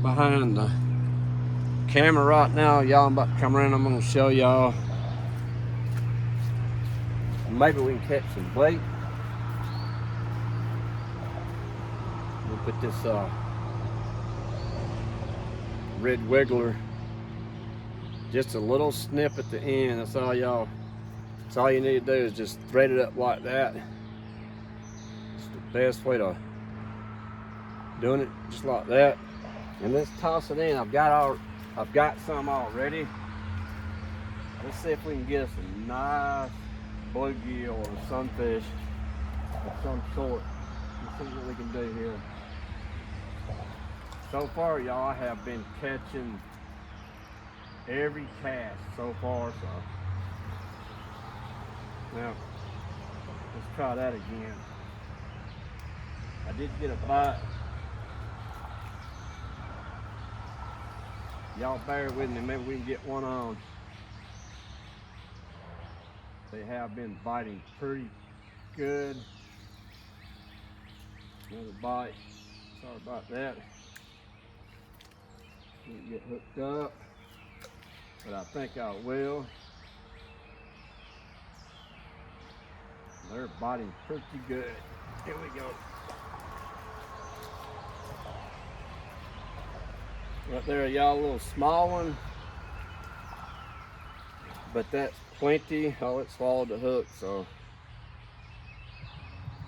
behind the camera right now, y'all. I'm about to come around. I'm gonna show y'all. Maybe we can catch some bait. We'll put this red wiggler, just a little snip at the end. That's all y'all. That's all you need to do is just thread it up like that. It's the best way to doing it, just like that. And let's toss it in. I've got some already. Let's see if we can get us a nice bluegill or a sunfish of some sort. Let's see what we can do here. So far, y'all, I have been catching every cast so far. So now let's try that again. I did get a bite. Y'all bear with me, maybe we can get one on. They have been biting pretty good. Another bite. Sorry about that. Didn't get hooked up, but I think I will. They're biting pretty good. Here we go. Right there, y'all, a little small one, but that's plenty. Oh, it swallowed the hook, so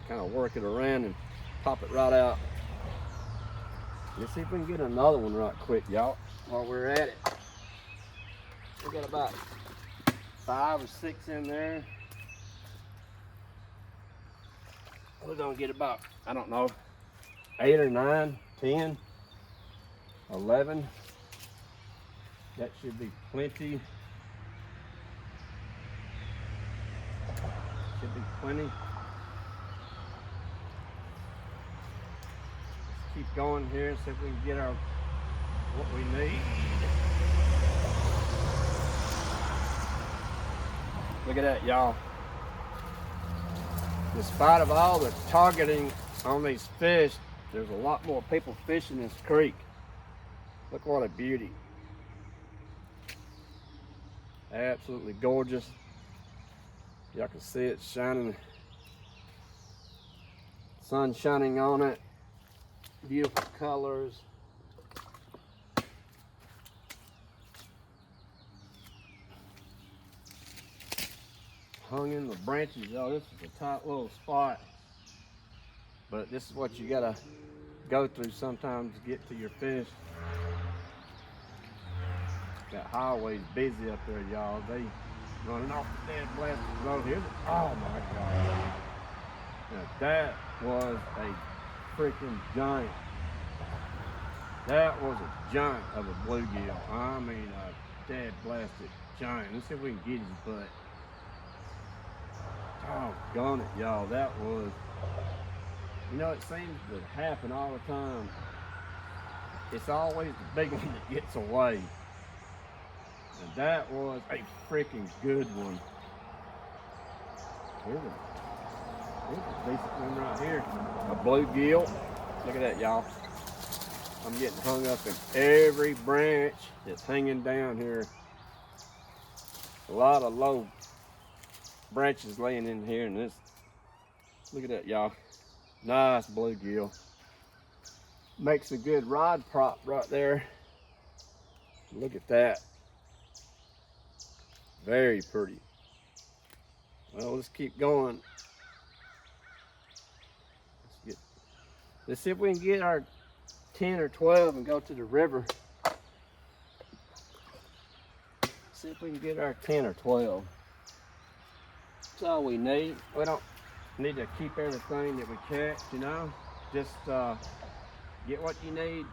kind of work it around and pop it right out. Let's see if we can get another one right quick, y'all, while we're at it. We got about 5 or 6 in there. We're gonna get about, I don't know, 8 or 9, 10. 11. That should be plenty. Should be plenty. Let's keep going here and see if we can get our what we need. Look at that, y'all. Despite of all the targeting on these fish, there's a lot more people fishing this creek. Look what a beauty. Absolutely gorgeous. Y'all can see it shining. Sun shining on it. Beautiful colors. Hung in the branches, y'all. This is a tight little spot. But this is what you gotta go through sometimes to get to your fish. That highway's busy up there, y'all. They running off the dead blasted road here. Oh my God. Now that was a freaking giant. That was a giant of a bluegill. I mean a dead blasted giant. Let's see if we can get his butt. Doggone it, y'all. That was, you know, it seems to happen all the time. It's always the big one that gets away. And that was a freaking good one. Here's a decent one right here. A bluegill. Look at that, y'all. I'm getting hung up in every branch that's hanging down here. A lot of low branches laying in here, and this. Look at that, y'all. Nice bluegill. Makes a good rod prop right there. Look at that. Very pretty. Well, let's keep going. Let's see if we can get our 10 or 12 and go to the river. See if we can get our 10 or 12. That's all we need. We don't need to keep everything that we catch, you know. Just get what you need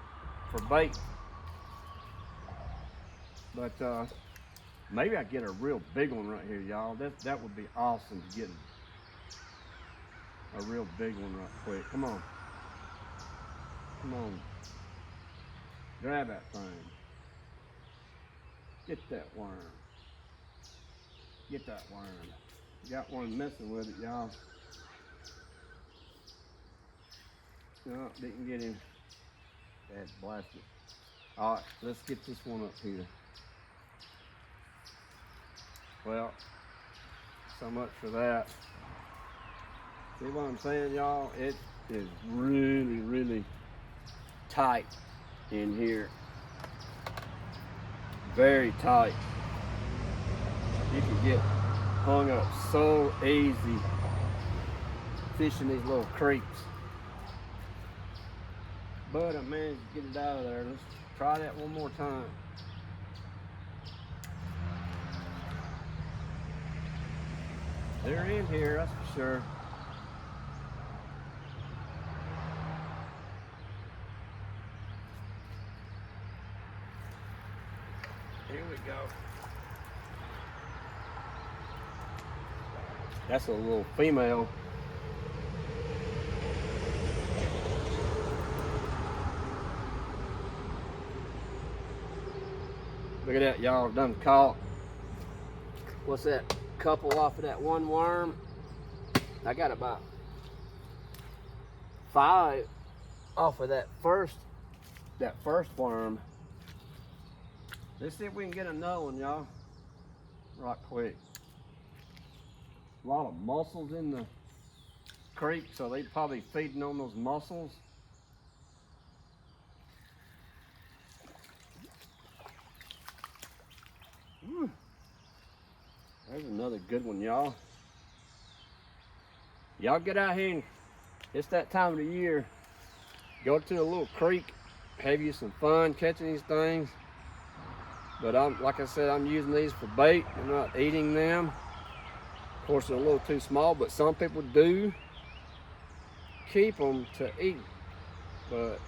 for bait. But maybe I get a real big one right here, y'all. That would be awesome to get a real big one right quick. Come on. Come on. Grab that thing. Get that worm. Get that worm. Got one messing with it, y'all. No, didn't get him. Bad blasted. All right, let's get this one up here. Well, so much for that. See what I'm saying, y'all? It is really, really tight in here. Very tight. You can get hung up so easy fishing these little creeks. But I managed to get it out of there. Let's try that one more time. They're in here, that's for sure. Here we go. That's a little female. Look at that, y'all done caught. What's that? Couple off of that one worm. I got about 5 off of that first worm. Let's see if we can get another one, y'all. Right quick. A lot of mussels in the creek, so they probably feeding on those mussels. There's another good one, y'all. Y'all get out here and it's that time of the year. Go to a little creek, have you some fun catching these things. But like I said, I'm using these for bait. I'm not eating them. Of course, they're a little too small, but some people do keep them to eat. But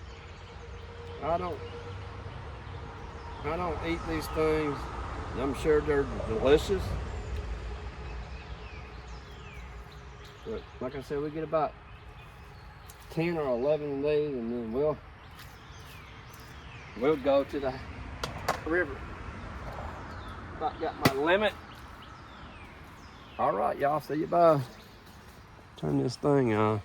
I don't eat these things. I'm sure they're delicious. But like I said, we get about 10 or 11 of these, and then we'll go to the river. About got my limit. All right, y'all, see you bye. Turn this thing on.